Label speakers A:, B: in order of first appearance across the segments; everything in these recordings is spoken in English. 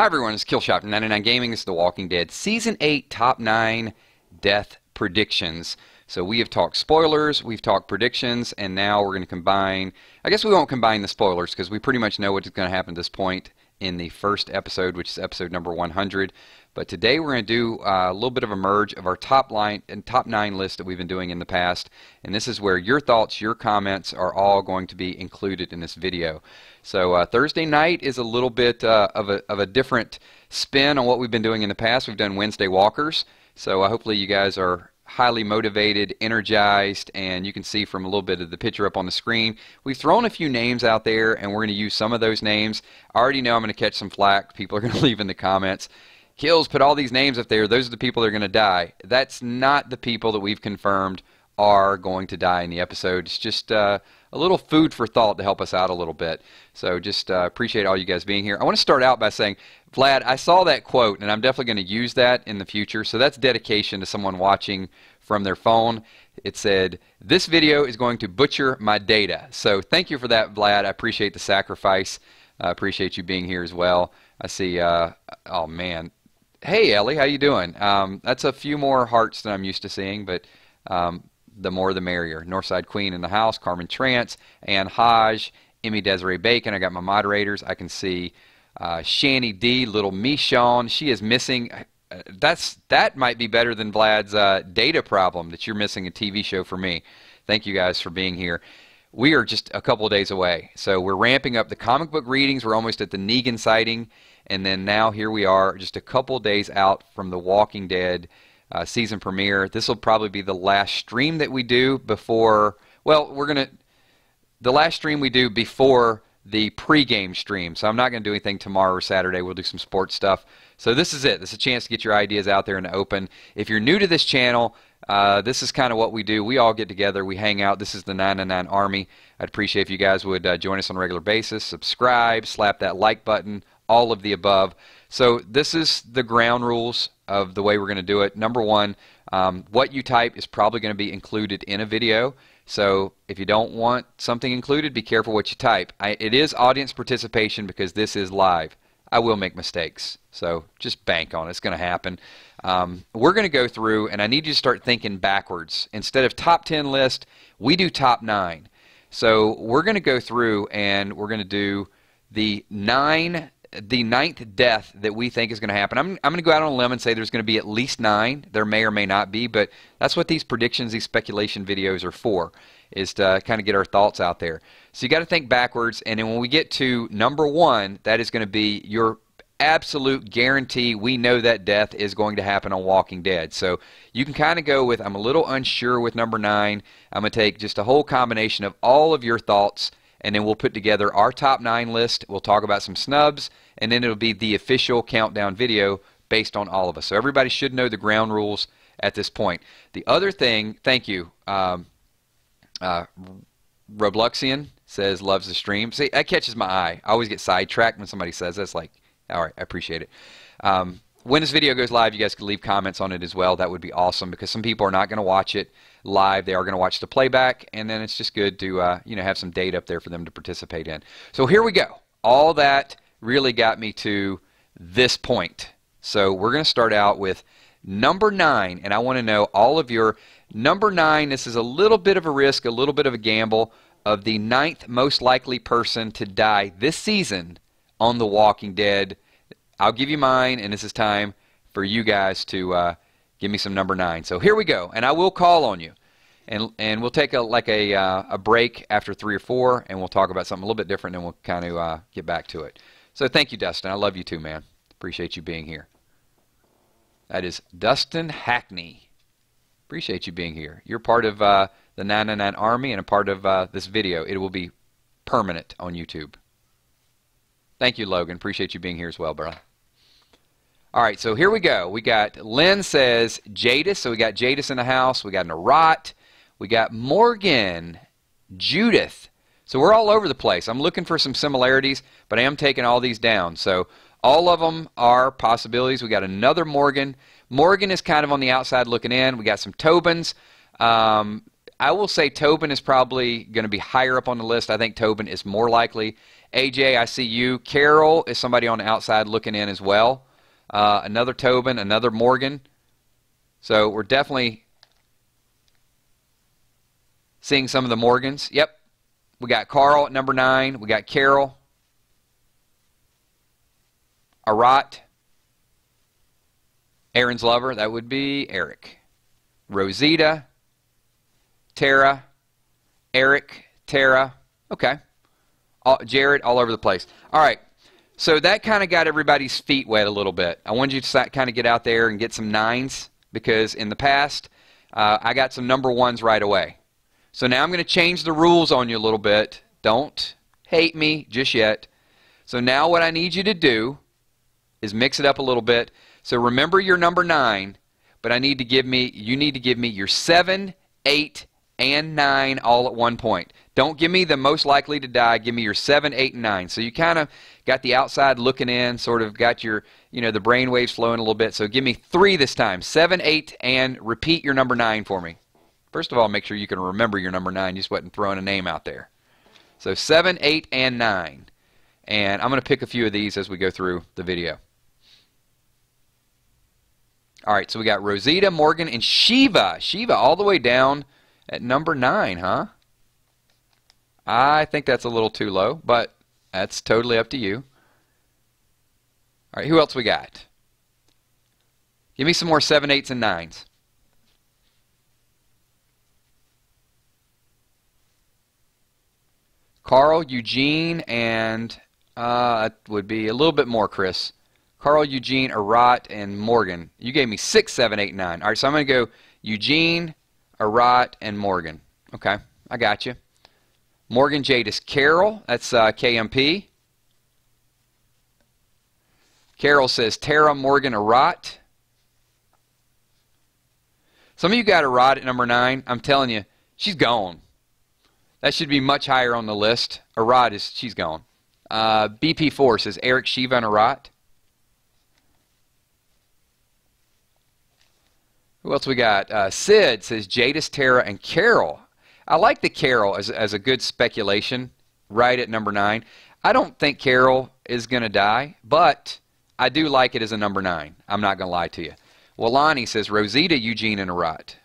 A: Hi everyone, it's Killshot from 99 Gaming. This is The Walking Dead Season 8 Top 9 Death Predictions. So we have talked spoilers, we've talked predictions, and now we're going to combine... I guess we won't combine the spoilers because we pretty much know what's going to happen at this point in the first episode, which is episode number 100. But today we're going to do a little bit of a merge of our top 9 list that we've been doing in the past. And this is where your thoughts, your comments are all going to be included in this video. So Thursday night is a little bit of a different spin on what we've been doing in the past. We've done Wednesday walkers. So hopefully you guys are highly motivated, energized, and you can see from a little bit of the picture up on the screen. We've thrown a few names out there, and we're going to use some of those names. I already know I'm going to catch some flack. People are going to leave in the comments. Kills, put all these names up there. Those are the people that are going to die. That's not the people that we've confirmed are going to die in the episode. It's just a little food for thought to help us out a little bit. So just appreciate all you guys being here. I want to start out by saying, Vlad, I saw that quote, and I'm definitely going to use that in the future. So that's dedication to someone watching from their phone. It said, this video is going to butcher my data. So thank you for that, Vlad. I appreciate the sacrifice. I appreciate you being here as well. I see, oh man. Hey, Ellie, how you doing? That's a few more hearts than I'm used to seeing, but the more the merrier. Northside Queen in the house, Carmen Trance, Ann Hodge, Emmy Desiree Bacon. I got my moderators. I can see Shani D, Little Michonne. She is missing. That might be better than Vlad's data problem that you're missing a TV show for me. Thank you guys for being here. We are just a couple of days away. So we're ramping up the comic book readings. We're almost at the Negan sighting. And then now here we are just a couple days out from the Walking Dead season premiere. This will probably be the last stream that we do before, well, the last stream we do before the pregame stream. So I'm not going to do anything tomorrow or Saturday. We'll do some sports stuff. So this is it. This is a chance to get your ideas out there in the open. If you're new to this channel, this is kind of what we do. We all get together. We hang out. This is the 999 Army. I'd appreciate if you guys would join us on a regular basis. Subscribe, slap that like button, all of the above. So this is the ground rules of the way we're going to do it. Number one, what you type is probably going to be included in a video. So if you don't want something included, be careful what you type. It is audience participation because this is live. I will make mistakes, so just bank on it. It's going to happen. We're going to go through, and I need you to start thinking backwards. Instead of top 10 list, we do top 9. So we're going to go through, and we're going to do the ninth death that we think is going to happen. I'm going to go out on a limb and say there's going to be at least 9. There may or may not be, but that's what these predictions, these speculation videos are for, is to kind of get our thoughts out there. So you got to think backwards, and then when we get to number 1, that is going to be your absolute guarantee. We know that death is going to happen on Walking Dead. So you can kind of go with, I'm a little unsure with number 9. I'm going to take just a whole combination of all of your thoughts, and then we'll put together our top 9 list. We'll talk about some snubs, and then it'll be the official countdown video based on all of us. So everybody should know the ground rules at this point. The other thing, thank you, Robloxian says loves the stream. See, that catches my eye. I always get sidetracked when somebody says that's like, all right, I appreciate it. When this video goes live, you guys could leave comments on it as well. That would be awesome because some people are not going to watch it live. They are going to watch the playback, and then it's just good to have some data up there for them to participate in. So here we go. All that really got me to this point. So we're going to start out with number 9, and I want to know all of your number 9. This is a little bit of a risk, a little bit of a gamble of the 9th most likely person to die this season on The Walking Dead. I'll give you mine, and this is time for you guys to give me some number 9. So here we go, and I will call on you, and we'll take a break after 3 or 4, and we'll talk about something a little bit different, and we'll kind of get back to it. So thank you, Dustin. I love you too, man. Appreciate you being here. That is Dustin Hackney. Appreciate you being here. You're part of the 999 Army and a part of this video. It will be permanent on YouTube. Thank you, Logan. Appreciate you being here as well, bro. All right, so here we go. We got Lynn says Jadis. So we got Jadis in the house. We got Narot. We got Morgan, Judith. So we're all over the place. I'm looking for some similarities, but I am taking all these down. So all of them are possibilities. We got another Morgan. Morgan is kind of on the outside looking in. We got some Tobins. I will say Tobin is probably going to be higher up on the list. I think Tobin is more likely. AJ, I see you. Carol is somebody on the outside looking in as well. Another Tobin, another Morgan. So we're definitely seeing some of the Morgans. Yep. We got Carl at number 9. We got Carol. Arat. Aaron's lover, that would be Eric. Rosita. Tara. Eric. Tara. Okay. Jared, all over the place. All right. So that kind of got everybody's feet wet a little bit. I wanted you to kind of get out there and get some 9s because in the past, I got some number 1s right away. So now I'm going to change the rules on you a little bit. Don't hate me just yet. So now what I need you to do is mix it up a little bit. So remember your number 9, but you need to give me your 7, 8, and 9 all at one point. Don't give me the most likely to die. Give me your 7, 8, and 9. So you kind of got the outside looking in, sort of got your, the brain waves flowing a little bit. So give me 3 this time. 7, 8, and repeat your number 9 for me. First of all, make sure you can remember your number 9. You just wasn't throwing a name out there. So 7, 8, and 9. And I'm going to pick a few of these as we go through the video. All right, so we got Rosita, Morgan, and Shiva. Shiva all the way down at number 9, huh? I think that's a little too low, but that's totally up to you. All right, who else we got? Give me some more 7, 8s, and 9s. Carl, Eugene, and it would be a little bit more, Chris. Carl, Eugene, Arat, and Morgan. You gave me 6, 7, 8, 9. All right, so I'm going to go Eugene, Arat, and Morgan. Okay, I got you. Morgan Jadis. Carol, that's KMP. Carol says Tara, Morgan, Arat. Some of you got Arat at number 9. I'm telling you, she's gone. That should be much higher on the list. Arat she's gone. BP4 says Eric, Shiva, and Arat. Who else we got? Sid says Jadis, Tara, and Carol. I like the Carol as a good speculation right at number 9. I don't think Carol is going to die, but I do like it as a number 9. I'm not going to lie to you. Walani says Rosita, Eugene, and Arat.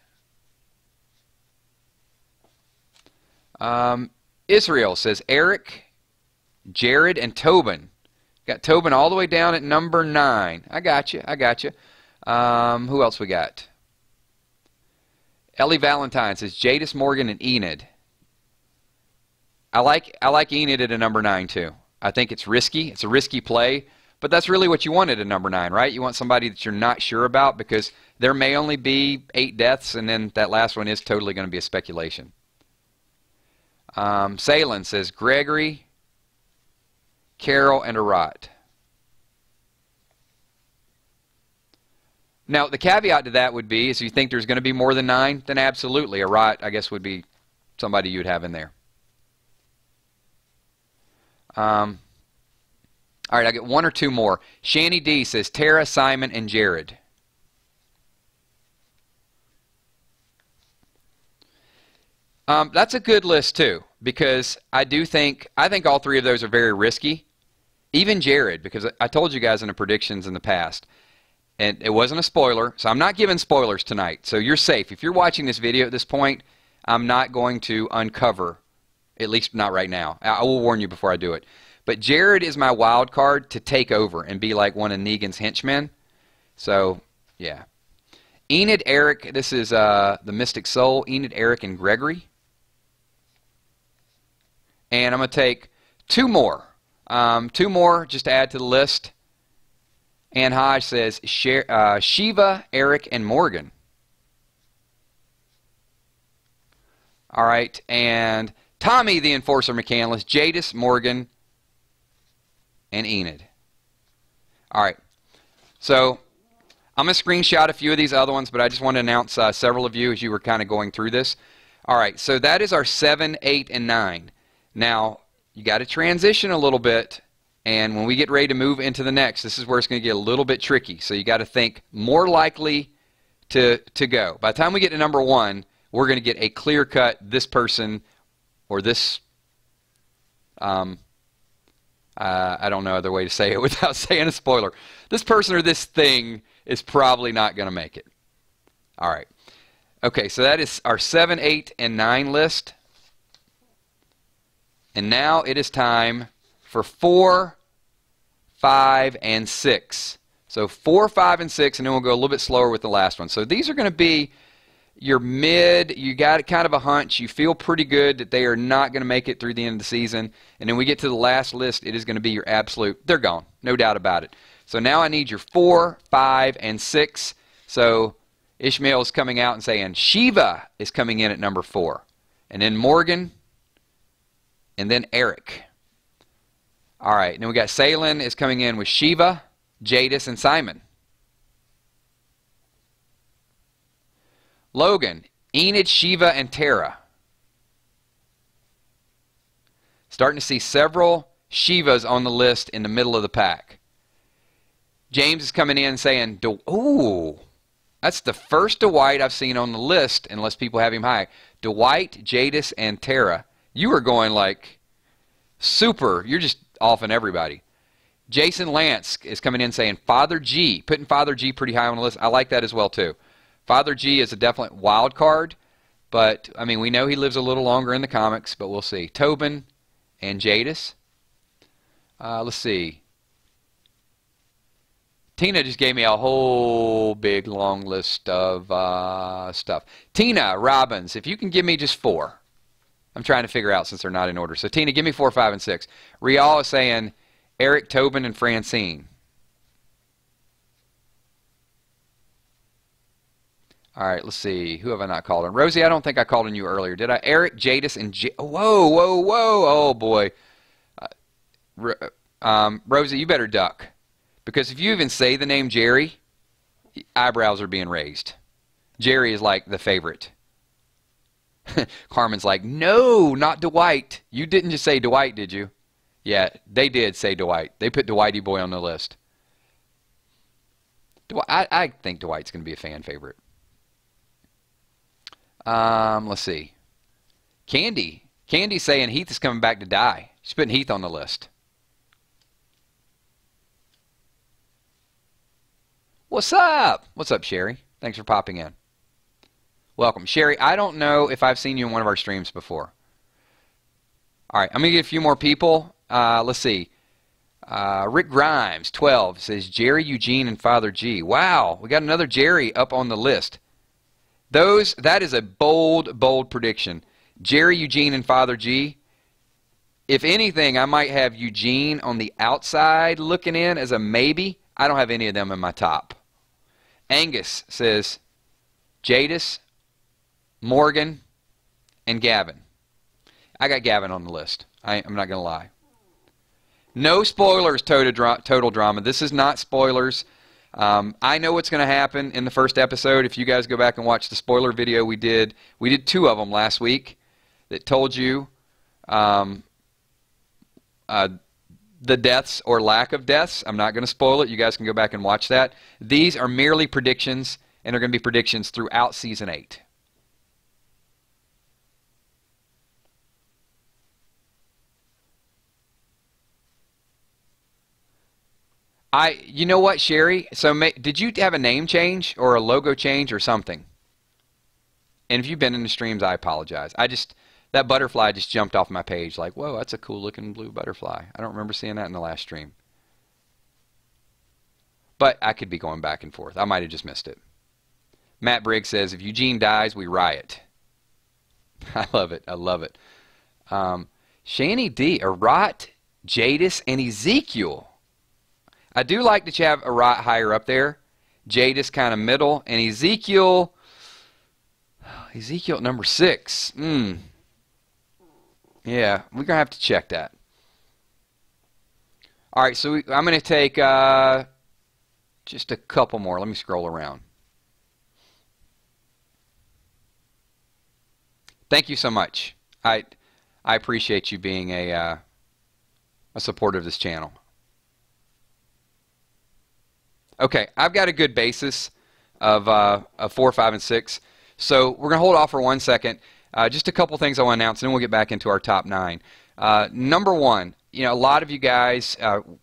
A: Israel says Eric, Jared, and Tobin. Got Tobin all the way down at number 9. I got you. I got you. Who else we got? Ellie Valentine says Jadis, Morgan, and Enid. I like Enid at a number 9 too. I think it's risky. It's a risky play, but that's really what you want at a number 9, right? You want somebody that you're not sure about because there may only be 8 deaths, and then that last one is totally going to be a speculation. Salen says Gregory, Carol, and Arat. Now, the caveat to that would be, is you think there's going to be more than 9, then absolutely. Arat, I guess, would be somebody you'd have in there. All right, I get 1 or 2 more. Shani D says Tara, Simon, and Jared. That's a good list too, because I think all 3 of those are very risky. Even Jared, because I told you guys in the predictions in the past, and it wasn't a spoiler, so I'm not giving spoilers tonight. So you're safe. If you're watching this video at this point, I'm not going to uncover, at least not right now. I will warn you before I do it. But Jared is my wild card to take over and be like one of Negan's henchmen. So, yeah. Enid, Eric, this is the Mystic Soul. Enid, Eric, and Gregory. And I'm going to take 2 more. 2 more just to add to the list. Ann Hodge says Shiva, Eric, and Morgan. All right. And Tommy, the Enforcer Mechanist, Jadis, Morgan, and Enid. All right. So I'm going to screenshot a few of these other ones, but I just want to announce several of you as you were kind of going through this. All right. So that is our 7, 8, and 9. Now, you got to transition a little bit. And when we get ready to move into the next, this is where it's going to get a little bit tricky. So you got to think more likely to go. By the time we get to number 1, we're going to get a clear cut, this person or this, I don't know other way to say it without saying a spoiler. This person or this thing is probably not going to make it. All right. Okay, so that is our 7, 8, and 9 list. And now it is time for 4, 5, and 6. So 4, 5, and 6, and then we'll go a little bit slower with the last one. So these are going to be your mid. You got kind of a hunch. You feel pretty good that they are not going to make it through the end of the season. And then we get to the last list. It is going to be your absolute. They're gone. No doubt about it. So now I need your 4, 5, and 6. So Ishmael is coming out and saying Shiva is coming in at number 4. And then Morgan. And then Eric. All right. And then we got Salen is coming in with Shiva, Jadis, and Simon. Logan, Enid, Shiva, and Tara. Starting to see several Shivas on the list in the middle of the pack. James is coming in saying, ooh, that's the first Dwight I've seen on the list, unless people have him high. Dwight, Jadis, and Tara. You are going like super. You're just offing everybody. Jason Lance is coming in saying Father G. Putting Father G pretty high on the list. I like that as well, too. Father G is a definite wild card, but, I mean, we know he lives a little longer in the comics, but we'll see. Tobin and Jadis. Let's see. Tina just gave me a whole big long list of stuff. Tina Robbins, if you can give me just 4. I'm trying to figure out since they're not in order. So, Tina, give me 4, 5, and 6. Rial is saying Eric, Tobin, and Francine. All right, let's see. Who have I not called on? Rosie, I don't think I called on you earlier. Did I? Eric, Jadis, and whoa, whoa, whoa. Oh, boy. Rosie, you better duck. Because if you even say the name Jerry, eyebrows are being raised. Jerry is like the favorite. Carmen's like, no, not Dwight. You didn't just say Dwight, did you? Yeah, they did say Dwight. They put Dwighty Boy on the list. I think Dwight's going to be a fan favorite. Let's see. Candy. Candy's saying Heath is coming back to die. She's putting Heath on the list. What's up? What's up, Sherry? Thanks for popping in. Welcome. Sherry, I don't know if I've seen you in one of our streams before. All right, I'm going to get a few more people. Let's see. Rick Grimes, 12, says Jerry, Eugene, and Father G. Wow, we got another Jerry up on the list. That is a bold, bold prediction. Jerry, Eugene, and Father G. If anything, I might have Eugene on the outside looking in as a maybe. I don't have any of them in my top. Angus says Jadis, Morgan, and Gavin. I got Gavin on the list. I'm not going to lie. No spoilers, Total Drama. This is not spoilers. I know what's going to happen in the first episode. If you guys go back and watch the spoiler video we did 2 of them last week that told you the deaths or lack of deaths. I'm not going to spoil it. You guys can go back and watch that. These are merely predictions, and they're going to be predictions throughout Season 8. You know what, Sherry? So did you have a name change or a logo change or something? And if you've been in the streams, I apologize. That butterfly just jumped off my page like, whoa, that's a cool looking blue butterfly. I don't remember seeing that in the last stream. But I could be going back and forth. I might have just missed it. Matt Briggs says, if Eugene dies, we riot. I love it. I love it. Shani D, Arat, Jadis, and Ezekiel. I do like that you have Arat higher up there. Jadis kind of middle. And Ezekiel at number 6. Yeah, we're going to have to check that. All right, so I'm going to take just a couple more. Let me scroll around. Thank you so much. I appreciate you being a supporter of this channel. Okay, I've got a good basis of 4, 5, and 6. So we're going to hold off for 1 second. Just a couple things I want to announce, and then we'll get back into our top 9. Number one, you know, a lot of you guys,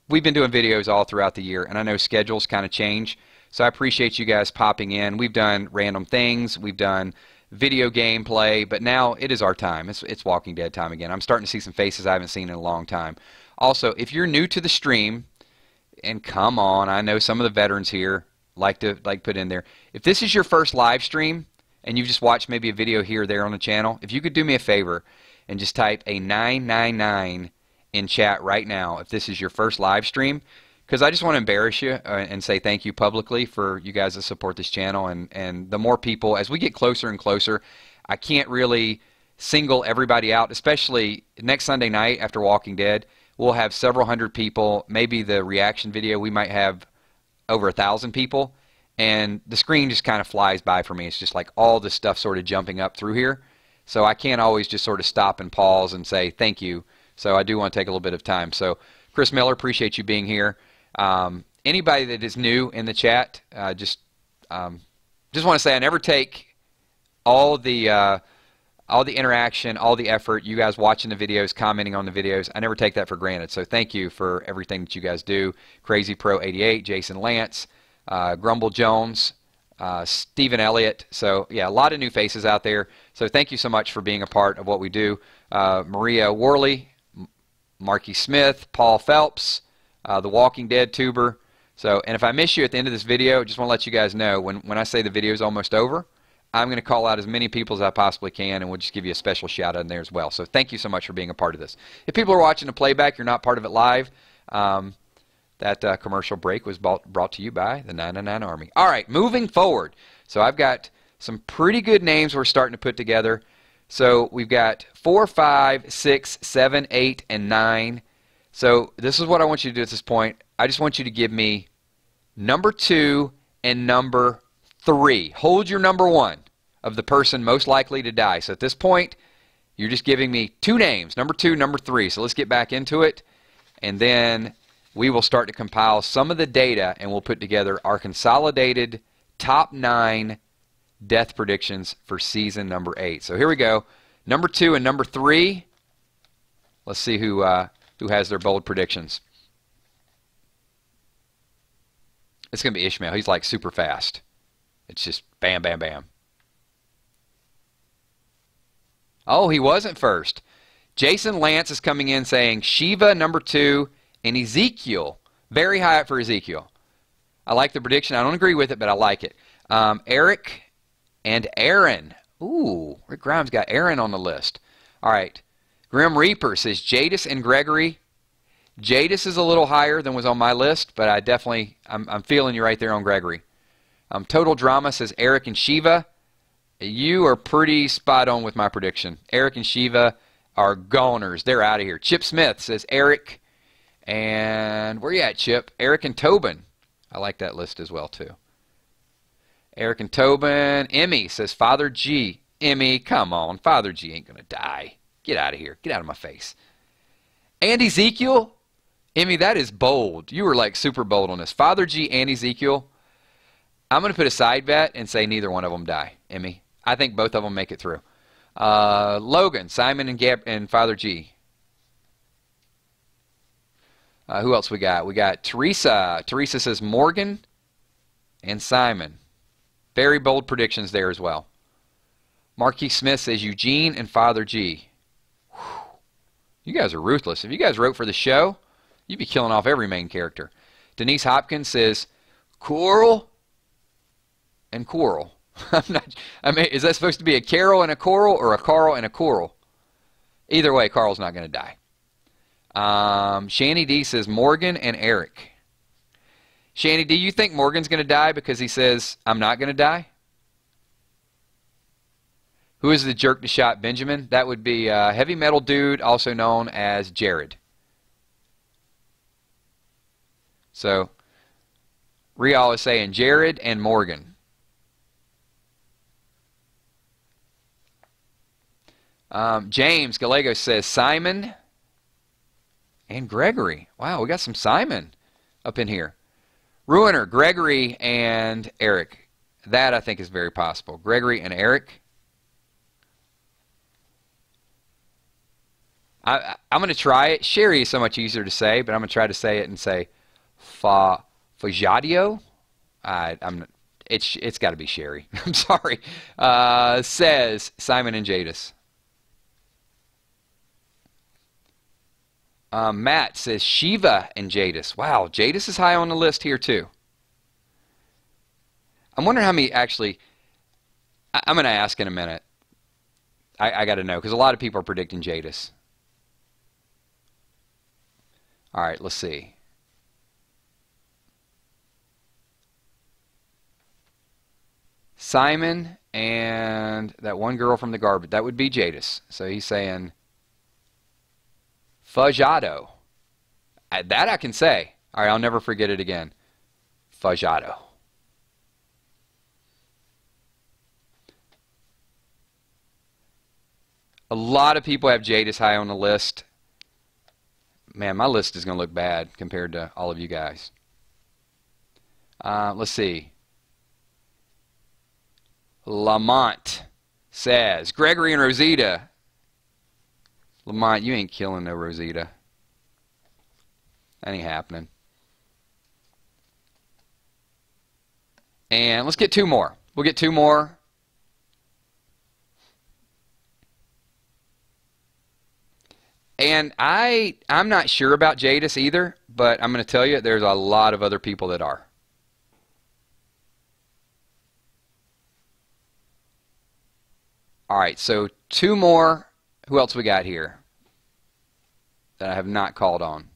A: we've been doing videos all throughout the year, and I know schedules kind of change. So I appreciate you guys popping in. We've done random things. We've done video gameplay, but now it is our time. It's Walking Dead time again. I'm starting to see some faces I haven't seen in a long time. Also, if you're new to the stream, and come on, I know some of the veterans here like to put in there. If this is your first live stream and you've just watched maybe a video here or there on the channel, if you could do me a favor and just type a 999 in chat right now if this is your first live stream, because I just want to embarrass you and say thank you publicly for you guys that support this channel. And the more people, as we get closer and closer, I can't really single everybody out, especially next Sunday night after Walking Dead. We'll have several hundred people. Maybe the reaction video, we might have over 1,000 people. And the screen just kind of flies by for me. It's just like all this stuff sort of jumping up through here. So I can't always just sort of stop and pause and say thank you. So I do want to take a little bit of time. So Chris Miller, appreciate you being here. Anybody that is new in the chat, just want to say I never take all the interaction, all the effort, you guys watching the videos, commenting on the videos. I never take that for granted. So thank you for everything that you guys do. Crazy Pro 88, Jason Lance, Grumble Jones, Stephen Elliott. So yeah, a lot of new faces out there. So thank you so much for being a part of what we do. Maria Worley, Marky Smith, Paul Phelps, the Walking Dead tuber. So, and if I miss you at the end of this video, just want to let you guys know when I say the video is almost over, I'm going to call out as many people as I possibly can, and we'll just give you a special shout out in there as well. So thank you so much for being a part of this. If people are watching the playback, you're not part of it live, that commercial break was brought to you by the 999 Army. All right, moving forward. So I've got some pretty good names we're starting to put together. So we've got 4, 5, 6, 7, 8, and 9. So this is what I want you to do at this point. I just want you to give me number 2 and number 3. Hold your number 1 of the person most likely to die. So at this point, you're just giving me 2 names, number 2, number 3. So let's get back into it, and then we will start to compile some of the data, and we'll put together our consolidated top 9 death predictions for season number 8. So here we go. Number 2 and number 3. Let's see who has their bold predictions. It's going to be Ishmael. He's like super fast. It's just bam, bam, bam. Oh, he wasn't first. Jason Lance is coming in saying Shiva number 2 and Ezekiel. Very high up for Ezekiel. I like the prediction. I don't agree with it, but I like it. Eric and Aaron. Ooh, Rick Grimes got Aaron on the list. All right. Grim Reaper says Jadis and Gregory. Jadis is a little higher than was on my list, but I definitely, I'm feeling you right there on Gregory. Total Drama says Eric and Shiva. You are pretty spot on with my prediction. Eric and Shiva are goners. They're out of here. Chip Smith says Eric. And where you at, Chip? Eric and Tobin. I like that list as well, too. Eric and Tobin. Emmy says Father G. Emmy, come on. Father G ain't going to die. Get out of here. Get out of my face. And Ezekiel. Emmy, that is bold. You were like super bold on this. Father G and Ezekiel. I'm going to put a side bet and say neither one of them die, Emmy. I think both of them make it through. Logan, Simon, and Father G. Who else we got? We got Teresa. Teresa says Morgan and Simon. Very bold predictions there as well. Marquis Smith says Eugene and Father G. Whew. You guys are ruthless. If you guys wrote for the show, you'd be killing off every main character. Denise Hopkins says Coral and Coral. I mean, is that supposed to be a Carol and a Coral or a Carl and a Coral? Either way, Carl's not going to die. Shanny D says Morgan and Eric. Shanny D, you think Morgan's going to die because he says, I'm not going to die? Who is the jerk to shot Benjamin? That would be Heavy Metal Dude, also known as Jared. So, Rial is saying Jared and Morgan. James Gallegos says Simon and Gregory. Wow, we got some Simon up in here. Ruiner, Gregory, and Eric. That I think is very possible. Gregory and Eric. I'm going to try it. Sherry is so much easier to say, but I'm going to try to say it and say Fajadio. It's got to be Sherry. I'm sorry. Says Simon and Jadis. Matt says Shiva and Jadis. Wow, Jadis is high on the list here too. I'm wondering how many actually. I'm going to ask in a minute. I got to know because a lot of people are predicting Jadis. All right, let's see. Simon and that one girl from the garbage. That would be Jadis. So he's saying Fajado. That I can say. All right, I'll never forget it again. Fajado. A lot of people have Jadis high on the list. Man, my list is going to look bad compared to all of you guys. Let's see. Lamont says, Gregory and Rosita. Lamont, you ain't killing no Rosita. That ain't happening. And let's get two more. We'll get two more. And I'm not sure about Jadis either, but I'm going to tell you there's a lot of other people that are. All right, so two more. Who else we got here that I have not called on?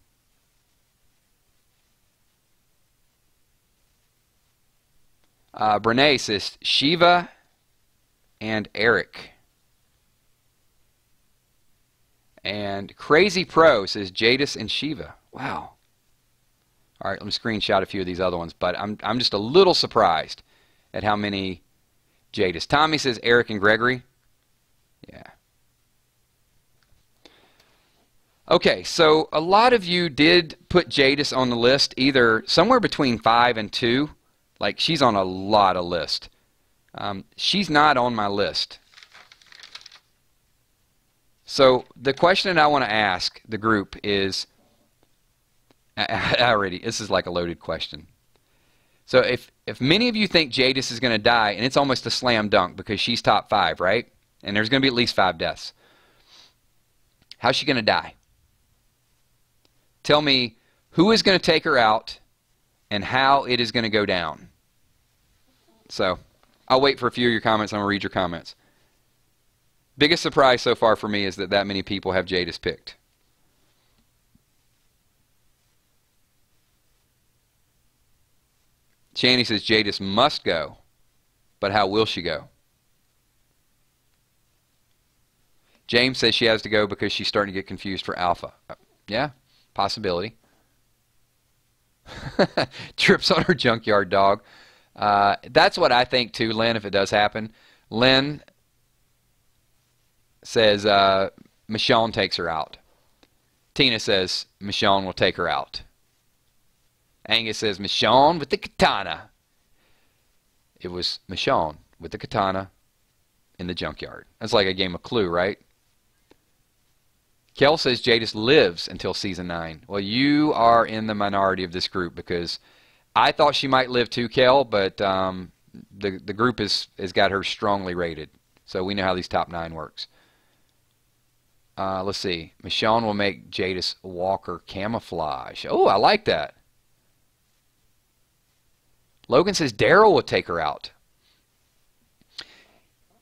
A: Brene says Shiva and Eric. And Crazy Pro says Jadis and Shiva. Wow. All right, let me screenshot a few of these other ones, but I'm just a little surprised at how many Jadis. Tommy says Eric and Gregory. Yeah. Okay, so a lot of you did put Jadis on the list, either somewhere between 5 and 2. Like, she's on a lot of lists. She's not on my list. So the question that I want to ask the group is, this is like a loaded question. So if many of you think Jadis is going to die, and it's almost a slam dunk because she's top 5, right? And there's going to be at least 5 deaths. How's she going to die? Tell me who is going to take her out and how it is going to go down. So I'll wait for a few of your comments. I'm going to read your comments. Biggest surprise so far for me is that many people have Jadis picked. Shani says Jadis must go, but how will she go? James says she has to go because she's starting to get confused for Alpha. Yeah, possibility. Trips on her junkyard dog. That's what I think too, Lynn, if it does happen. Lynn says Michonne takes her out. Tina says Michonne will take her out. Angus says Michonne with the katana. It was Michonne with the katana in the junkyard. That's like a game of Clue, right? Kel says Jadis lives until season 9. Well, you are in the minority of this group because I thought she might live too, Kel, but the group has got her strongly rated. So we know how these top 9 works. Let's see. Michonne will make Jadis Walker camouflage. Oh, I like that. Logan says Daryl will take her out.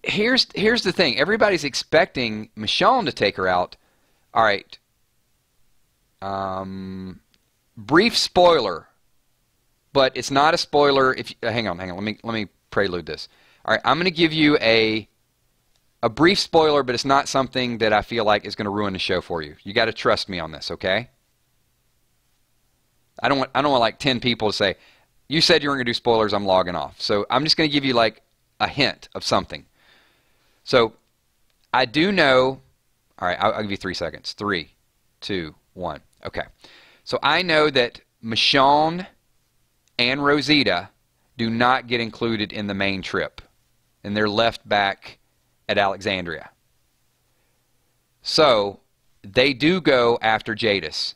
A: Here's the thing. Everybody's expecting Michonne to take her out. All right. Brief spoiler, but it's not a spoiler. If hang on. Let me prelude this. All right. I'm going to give you a brief spoiler, but it's not something that I feel like is going to ruin the show for you. You got to trust me on this, okay? I don't want like 10 people to say, "You said you were going to do spoilers, I'm logging off." So I'm just going to give you like a hint of something. So I do know, all right, I'll give you 3 seconds. 3, 2, 1. Okay. So I know that Michonne and Rosita do not get included in the main trip, and they're left back at Alexandria. So they do go after Jadis.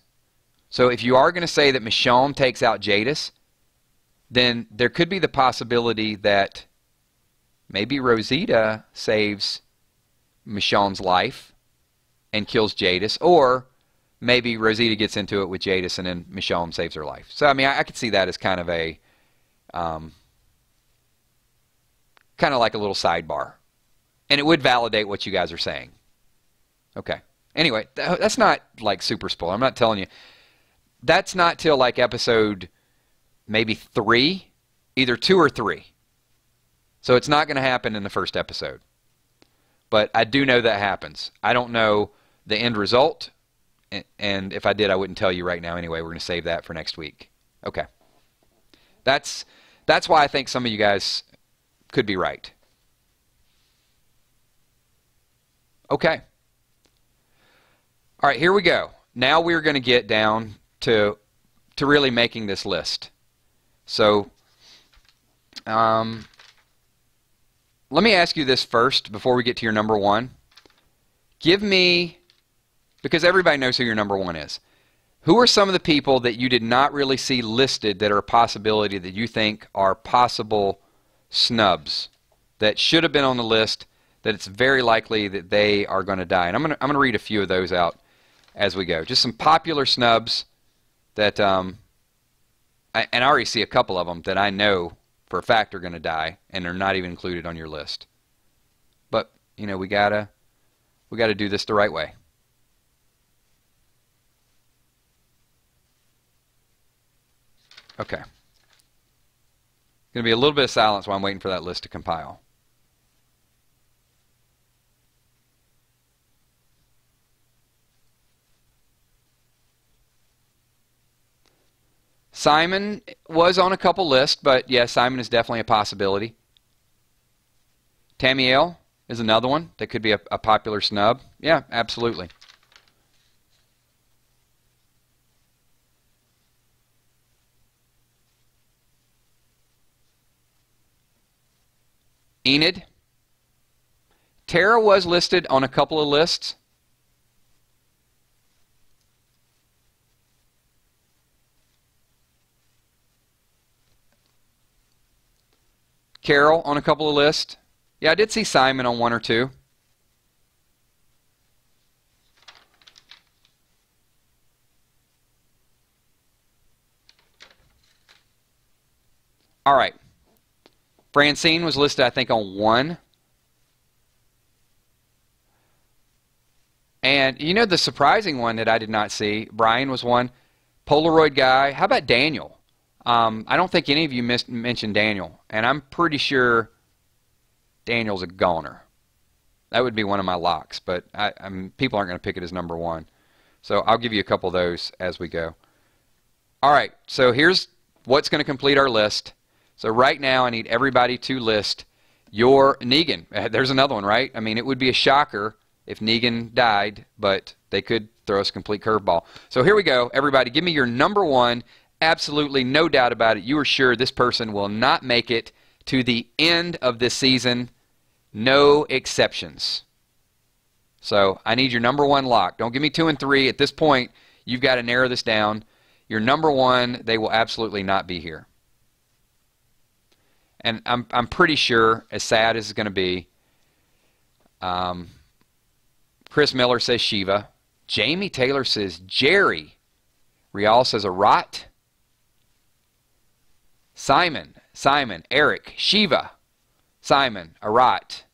A: So if you are going to say that Michonne takes out Jadis, then there could be the possibility that maybe Rosita saves Michonne's life and kills Jadis, or maybe Rosita gets into it with Jadis and then Michonne saves her life. So I mean, I could see that as kind of a kind of like a little sidebar, and it would validate what you guys are saying. Okay. Anyway, that's not like super spoiler. I'm not telling you. That's not till like episode maybe 3, either 2 or 3. So it's not going to happen in the first episode. But I do know that happens. I don't know the end result, and if I did, I wouldn't tell you right now anyway. We're going to save that for next week. Okay. That's why I think some of you guys could be right. Okay. All right, here we go. Now we're going to get down to really making this list. So let me ask you this first before we get to your number 1. Give me, because everybody knows who your number 1 is, who are some of the people that you did not really see listed that are a possibility that you think are possible snubs that should have been on the list, that it's very likely that they are going to die? And I'm going to read a few of those out as we go. Just some popular snubs that, and I already see a couple of them that I know for a fact are going to die, and they're not even included on your list. But, you know, we gotta do this the right way. Okay. Going to be a little bit of silence while I'm waiting for that list to compile. Simon was on a couple lists, but yeah, Simon is definitely a possibility. Tamiel is another one that could be a popular snub. Yeah, absolutely. Enid. Tara was listed on a couple of lists. Carol on a couple of lists. Yeah, I did see Simon on 1 or 2. All right. Francine was listed, I think, on 1. And you know the surprising one that I did not see, Brian was 1. Polaroid guy. How about Daniel? I don't think any of you mentioned Daniel, and I'm pretty sure Daniel's a goner. That would be one of my locks, but people aren't going to pick it as number 1. So I'll give you a couple of those as we go. All right, so here's what's going to complete our list. So right now I need everybody to list your Negan. There's another one, right? I mean, it would be a shocker if Negan died, but they could throw us a complete curveball. So here we go. Everybody, give me your number 1. Absolutely, no doubt about it. You are sure this person will not make it to the end of this season. No exceptions. So I need your number 1 lock. Don't give me 2 and 3. At this point, you've got to narrow this down. Your number 1, they will absolutely not be here. And I'm pretty sure, as sad as it's going to be, Chris Miller says Shiva. Jamie Taylor says Jerry. Rial says Arat. Simon, Eric, Shiva, Simon, Arat,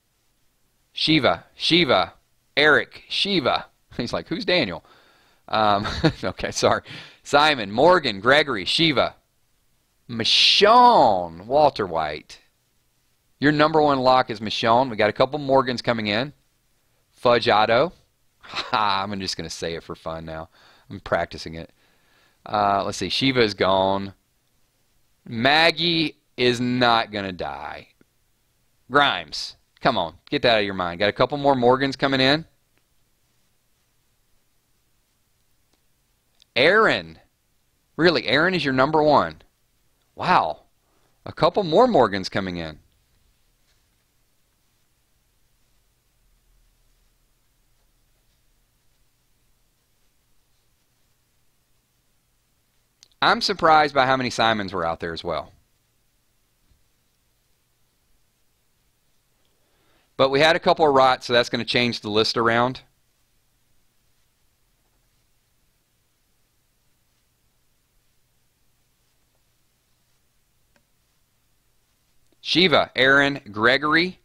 A: Shiva, Eric, Shiva. He's like, who's Daniel? Okay, sorry. Simon, Morgan, Gregory, Shiva, Michonne, Walter White. Your number 1 lock is Michonne. We got a couple Morgans coming in. Fudge Otto. I'm just going to say it for fun now. I'm practicing it. Let's see. Shiva is gone. Maggie is not going to die. Grimes, come on, get that out of your mind. Got a couple more Morgans coming in. Aaron. Really, Aaron is your number 1. Wow. A couple more Morgans coming in. I'm surprised by how many Simons were out there as well. But we had a couple of rots, so that's going to change the list around. Shiva, Aaron, Gregory.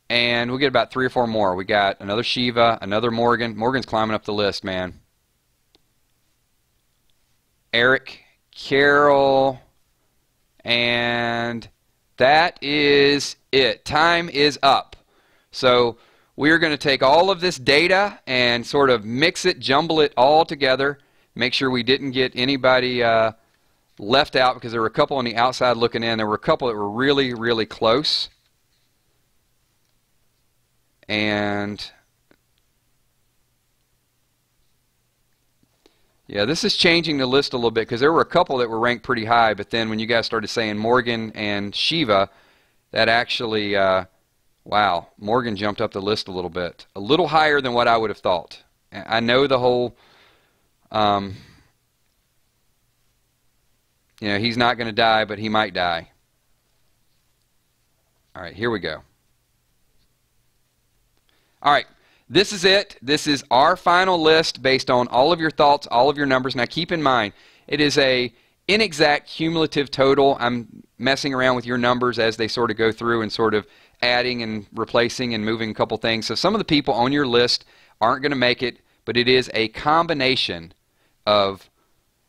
A: And we'll get about 3 or 4 more. We got another Shiva, another Morgan. Morgan's climbing up the list, man. Eric, Carol, and that is it. Time is up. So we're going to take all of this data and sort of mix it, jumble it all together, make sure we didn't get anybody left out, because there were a couple on the outside looking in. There were a couple that were really, really close. And yeah, this is changing the list a little bit, because there were a couple that were ranked pretty high, but then when you guys started saying Morgan and Shiva, that actually, wow, Morgan jumped up the list a little bit. A little higher than what I would have thought. I know the whole, you know, he's not going to die, but he might die. All right, here we go. All right, this is it. This is our final list based on all of your thoughts, all of your numbers. Now keep in mind, it is a inexact cumulative total. I'm messing around with your numbers as they sort of go through and sort of adding and replacing and moving a couple things. So some of the people on your list aren't going to make it, but it is a combination of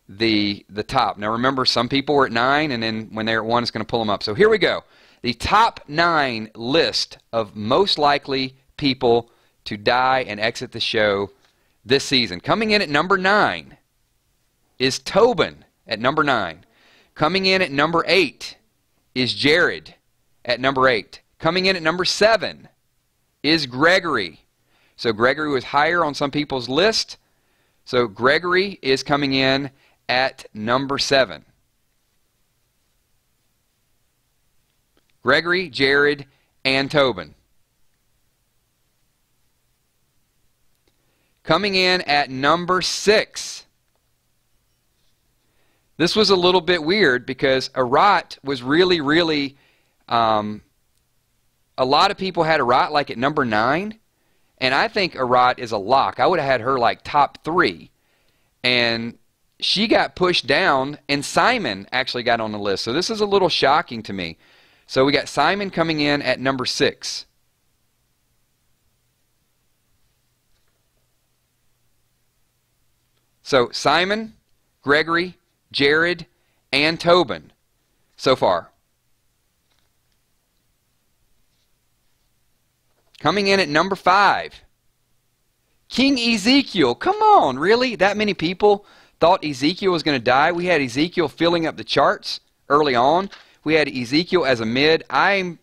A: the top. Now remember, some people were at 9, and then when they're at 1, it's going to pull them up. So here we go. The top 9 list of most likely people to die and exit the show this season. Coming in at number 9 is Tobin at number 9. Coming in at number 8 is Jared at number 8. Coming in at number 7 is Gregory. So Gregory was higher on some people's list. So Gregory is coming in at number 7. Gregory, Jared, and Tobin. Coming in at number 6. This was a little bit weird, because Arat was really, really, a lot of people had Arat like at number 9. And I think Arat is a lock. I would have had her like top 3. And she got pushed down, and Simon actually got on the list. So this is a little shocking to me. So we got Simon coming in at number 6. So Simon, Gregory, Jared, and Tobin so far. Coming in at number 5, King Ezekiel. Come on, really? That many people thought Ezekiel was going to die? We had Ezekiel filling up the charts early on. We had Ezekiel as a mid. I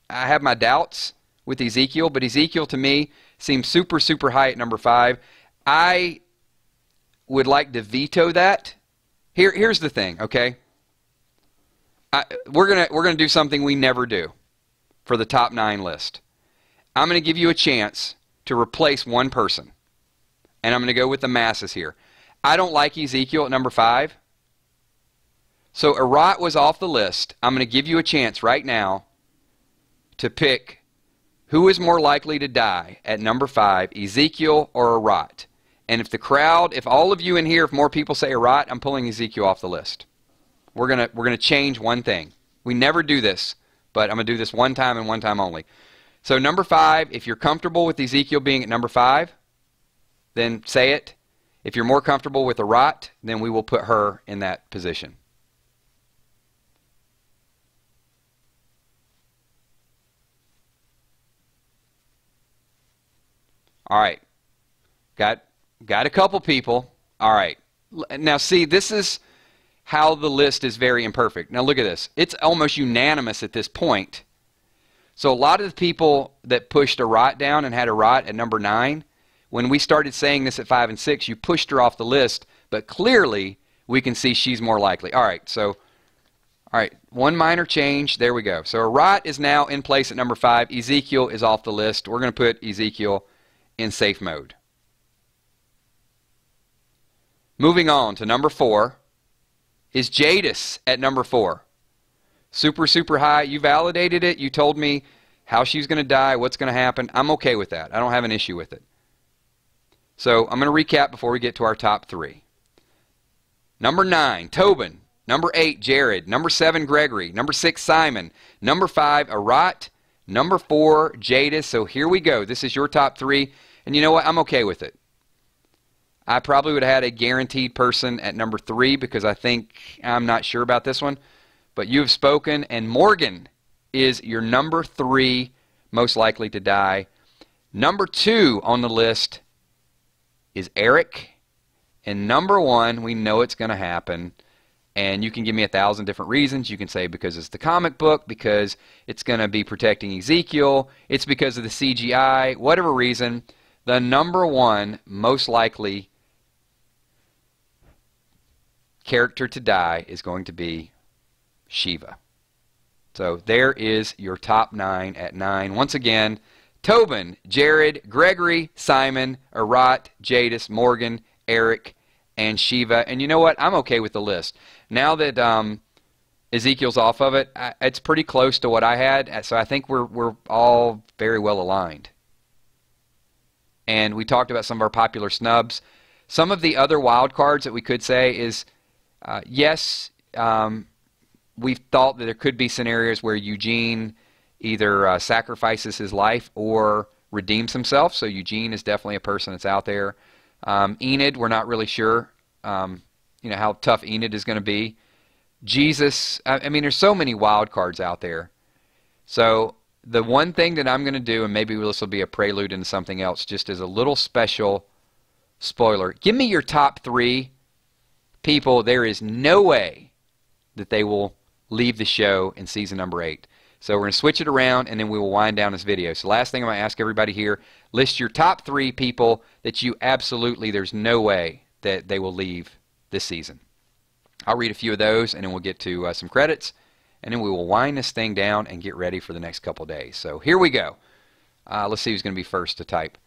A: have my doubts with Ezekiel, but Ezekiel to me seems super, super high at number 5. I would like to veto that. Here's the thing, okay? We're gonna do something we never do for the top 9 list. I'm gonna give you a chance to replace one person, and I'm gonna go with the masses here. I don't like Ezekiel at number 5, so Arat was off the list. I'm gonna give you a chance right now to pick who is more likely to die at number 5, Ezekiel or Arat. And if the crowd, if all of you in here, if more people say Arat, I'm pulling Ezekiel off the list. We're gonna change one thing. We never do this, but I'm gonna do this one time and one time only. So number 5, if you're comfortable with Ezekiel being at number 5, then say it. If you're more comfortable with Arat, then we will put her in that position. All right. Got a couple people. All right. Now, see, this is how the list is very imperfect. Now, look at this. It's almost unanimous at this point. So a lot of the people that pushed Arat down and had Arat at number 9, when we started saying this at 5 and 6, you pushed her off the list, but clearly we can see she's more likely. All right, one minor change. There we go. So Arat is now in place at number 5. Ezekiel is off the list. We're going to put Ezekiel in safe mode. Moving on to number 4 is Jadis at number 4. Super, super high. You validated it. You told me how she's going to die, what's going to happen. I'm okay with that. I don't have an issue with it. So I'm going to recap before we get to our top 3. Number 9, Tobin. Number 8, Jared. Number 7, Gregory. Number 6, Simon. Number 5, Arat. Number 4, Jadis. So here we go. This is your top 3. And you know what? I'm okay with it. I probably would have had a guaranteed person at number 3 because I'm not sure about this one. But you have spoken, and Morgan is your number 3 most likely to die. Number 2 on the list is Eric. And number 1, we know it's going to happen. And you can give me 1,000 different reasons. You can say because it's the comic book, because it's going to be protecting Ezekiel, it's because of the CGI, whatever reason. The number 1 most likely character to die is going to be Shiva. So there is your top 9 at 9. Once again, Tobin, Jared, Gregory, Simon, Arat, Jadis, Morgan, Eric, and Shiva. And you know what? I'm okay with the list. Now that Ezekiel's off of it, it's pretty close to what I had. So I think we're all very well aligned. And we talked about some of our popular snubs. Some of the other wild cards that we could say is, yes, we've thought that there could be scenarios where Eugene either sacrifices his life or redeems himself. So Eugene is definitely a person that's out there. Enid, we're not really sure how tough Enid is going to be. Jesus, I mean, there's so many wild cards out there. So the one thing that I'm going to do, and maybe this will be a prelude into something else, just as a little special spoiler, give me your top 3 people. There is no way that they will leave the show in season number 8. So we're going to switch it around, and then we will wind down this video. So last thing I'm going to ask everybody here, list your top 3 people that you absolutely, there's no way that they will leave this season. I'll read a few of those, and then we'll get to some credits, and then we will wind this thing down and get ready for the next couple days. So here we go. Let's see who's going to be first to type.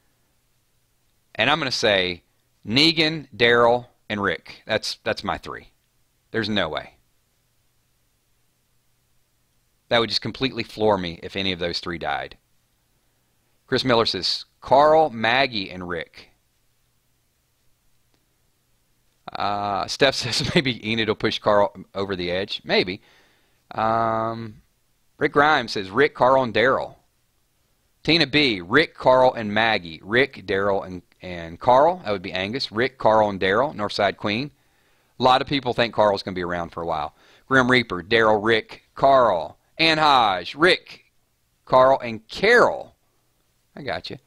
A: And I'm going to say Negan, Daryl, and Rick. That's my 3. There's no way. That would just completely floor me if any of those 3 died. Chris Miller says Carl, Maggie, and Rick. Steph says maybe Enid will push Carl over the edge. Maybe. Rick Grimes says Rick, Carl, and Daryl. Tina B, Rick, Carl, and Maggie. Rick, Daryl, and Carl. That would be Angus. Rick, Carl, and Daryl. Northside Queen. A lot of people think Carl's going to be around for a while. Grim Reaper, Daryl, Rick, Carl. Ann Hodge, Rick, Carl, and Carol. I got you.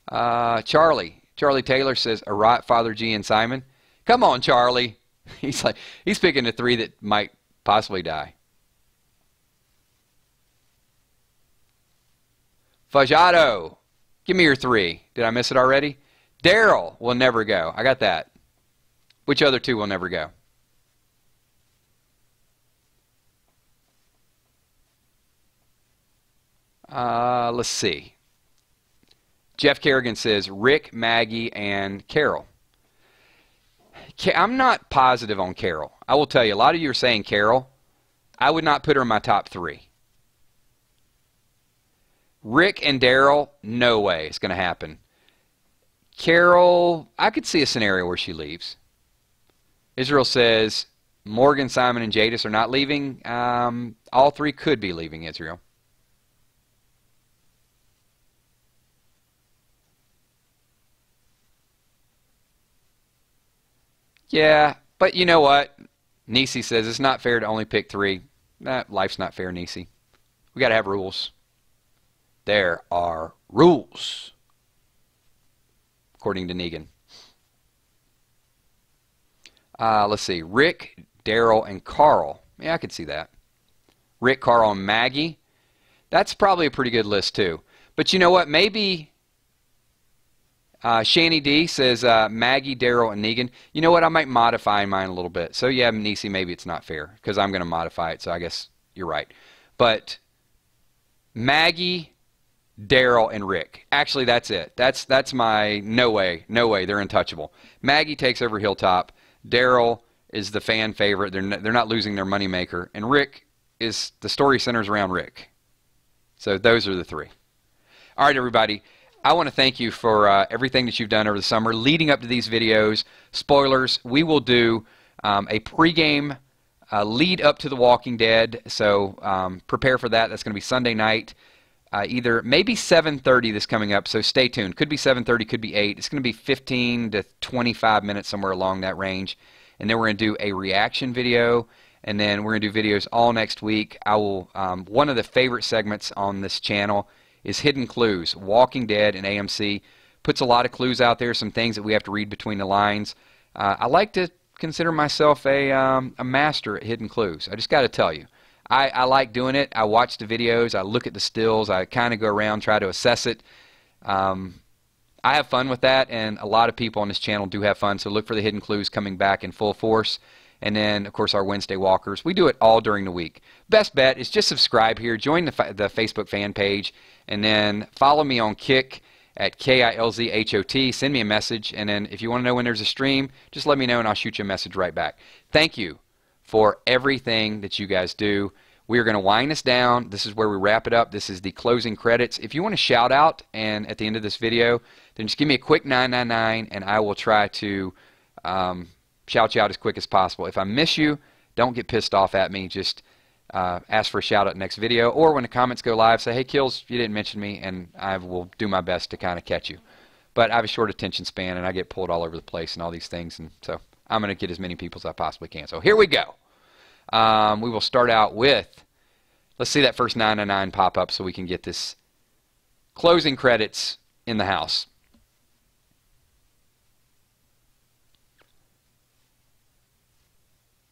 A: Charlie Taylor says Arat, Father G, and Simon. Come on, Charlie. He's picking the 3 that might possibly die. Fajado, give me your 3. Did I miss it already? Daryl will never go. I got that. Which other 2 will never go? Let's see. Jeff Kerrigan says Rick, Maggie, and Carol. I'm not positive on Carol. I will tell you, a lot of you are saying Carol. I would not put her in my top 3. Rick and Daryl, no way it's going to happen. Carol, I could see a scenario where she leaves. Israel says Morgan, Simon, and Jadis are not leaving. All 3 could be leaving, Israel. Yeah, but you know what? Nisi says it's not fair to only pick 3. Life's not fair, Nisi. We got to have rules. There are rules, according to Negan. Let's see. Rick, Daryl, and Carl. Yeah, I could see that. Rick, Carl, and Maggie. That's probably a pretty good list, too. But you know what? Maybe Shani D says Maggie, Daryl, and Negan. You know what? I might modify mine a little bit. So yeah, Nisi, maybe it's not fair because I'm going to modify it. So I guess you're right. But Maggie, Daryl, and Rick. Actually, that's it. That's my no way. They're untouchable. Maggie takes over Hilltop. Daryl is the fan favorite. They're not losing their moneymaker. And Rick is the story centers around Rick. So those are the three. All right, everybody. I want to thank you for everything that you've done over the summer leading up to these videos. Spoilers, we will do a pregame lead up to The Walking Dead. So prepare for that. That's going to be Sunday night. Either maybe 7:30 this coming up, so stay tuned. Could be 7:30, could be 8. It's going to be 15 to 25 minutes, somewhere along that range. And then we're going to do a reaction video, and then we're going to do videos all next week. I will. One of the favorite segments on this channel is Hidden Clues. Walking Dead and AMC puts a lot of clues out there, some things that we have to read between the lines. I like to consider myself a master at hidden clues. I just got to tell you. I like doing it. I watch the videos. I look at the stills. I kind of go around, try to assess it. I have fun with that, and a lot of people on this channel do have fun, so look for the hidden clues coming back in full force. And then, of course, our Wednesday walkers. We do it all during the week. Best bet is just subscribe here, join the Facebook fan page, and then follow me on Kick at KILZHOT. Send me a message, and then if you want to know when there's a stream, just let me know, and I'll shoot you a message right back. Thank you for everything that you guys do. We are going to wind this down. This is where we wrap it up. This is the closing credits. If you want to shout out and at the end of this video, then just give me a quick 999 and I will try to shout you out as quick as possible. If I miss you, don't get pissed off at me. Just ask for a shout out next video, or when the comments go live, say, hey Kills, you didn't mention me, and I will do my best to kind of catch you. But I have a short attention span and I get pulled all over the place and all these things, and so I'm going to get as many people as I possibly can. So here we go. We will start out with, let's see that first 999 pop up so we can get this closing credits in the house.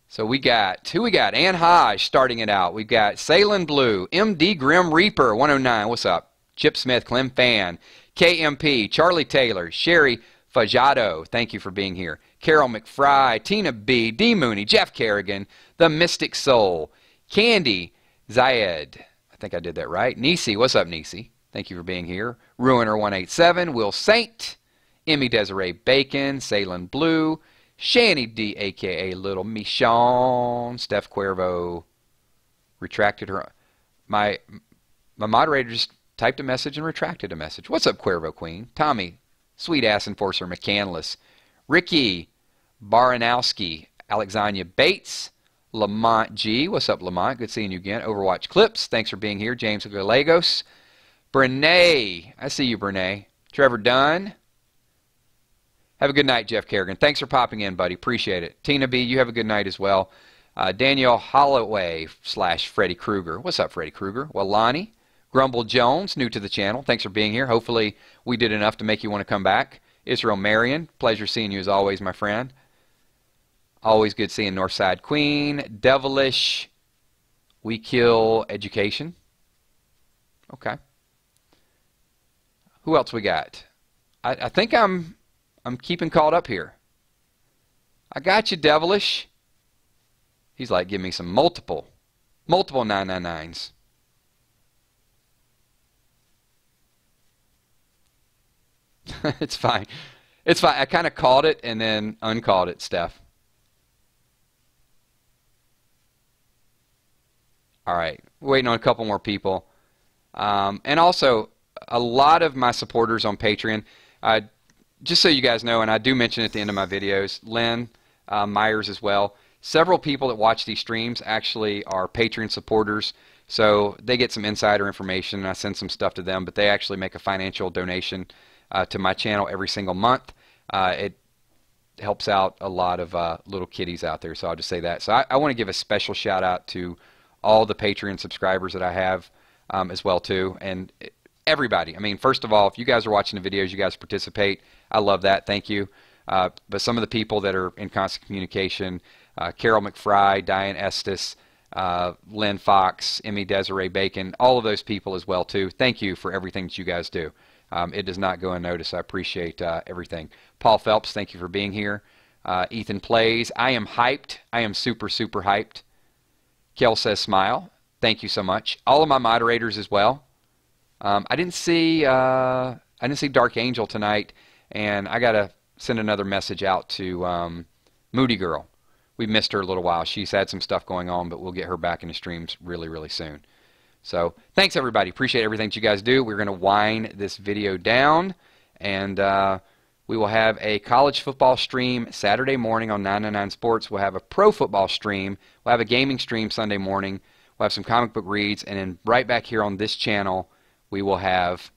A: So we got, who we got? Ann Hodge starting it out. We've got Salem Blue, MD Grim Reaper 109, what's up? Chip Smith, Clem Fan, KMP, Charlie Taylor, Sherry Fajato, thank you for being here. Carol McFry, Tina B, D Mooney, Jeff Kerrigan, The Mystic Soul, Candy, Zayed, I think I did that right. Nisi, what's up Nisi? Thank you for being here. Ruiner 187, Will Saint, Emmy Desiree Bacon, Salem Blue, Shani D, a.k.a. Little Michonne, Steph Cuervo, retracted her. My moderator just typed a message and retracted a message. What's up, Cuervo Queen? Tommy, Sweet Ass Enforcer McCandless, Ricky Baranowski, Alexandria Bates, Lamont G. What's up, Lamont? Good seeing you again. Overwatch Clips, thanks for being here. James Gallegos, Brene, I see you, Brene. Trevor Dunn. Have a good night, Jeff Kerrigan. Thanks for popping in, buddy. Appreciate it. Tina B, you have a good night as well. Daniel Holloway / Freddy Krueger. What's up, Freddy Krueger? Well, Lonnie. Grumble Jones, new to the channel. Thanks for being here. Hopefully we did enough to make you want to come back. Israel Marion, pleasure seeing you as always, my friend. Always good seeing Northside Queen. Devilish. We Kill Education. Okay. Who else we got? I think I'm keeping caught up here. I got you, Devilish. He's like, give me some multiple 999s. It's fine. It's fine. I kind of called it and then uncalled it, Steph. All right. Waiting on a couple more people. And also, a lot of my supporters on Patreon, just so you guys know, and I do mention at the end of my videos, Lynn Myers as well, several people that watch these streams actually are Patreon supporters, so they get some insider information, and I send some stuff to them, but they actually make a financial donation to my channel every single month. It helps out a lot of little kiddies out there, so I'll just say that. So I want to give a special shout out to all the Patreon subscribers that I have as well too, and everybody. I mean, first of all, if you guys are watching the videos, you guys participate. I love that. Thank you. But some of the people that are in constant communication, Carol McFry, Diane Estes, Lynn Fox, Emmy Desiree Bacon, all of those people as well too. Thank you for everything that you guys do. It does not go unnoticed. I appreciate everything. Paul Phelps, thank you for being here. Ethan Plays. I am hyped. I am super, super hyped. Kel says smile. Thank you so much. All of my moderators as well. I didn't see Dark Angel tonight, and I gotta send another message out to Moody Girl. We missed her a little while. She's had some stuff going on, but we'll get her back in the streams really, really soon. So thanks everybody. Appreciate everything that you guys do. We're gonna wind this video down, and we will have a college football stream Saturday morning on 999 Sports. We'll have a pro football stream. We'll have a gaming stream Sunday morning. We'll have some comic book reads, and then right back here on this channel, we will have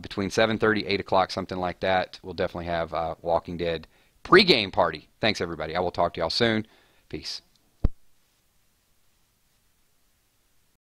A: between 7:30, 8 o'clock, something like that. We'll definitely have Walking Dead pregame party. Thanks, everybody. I will talk to y'all soon. Peace.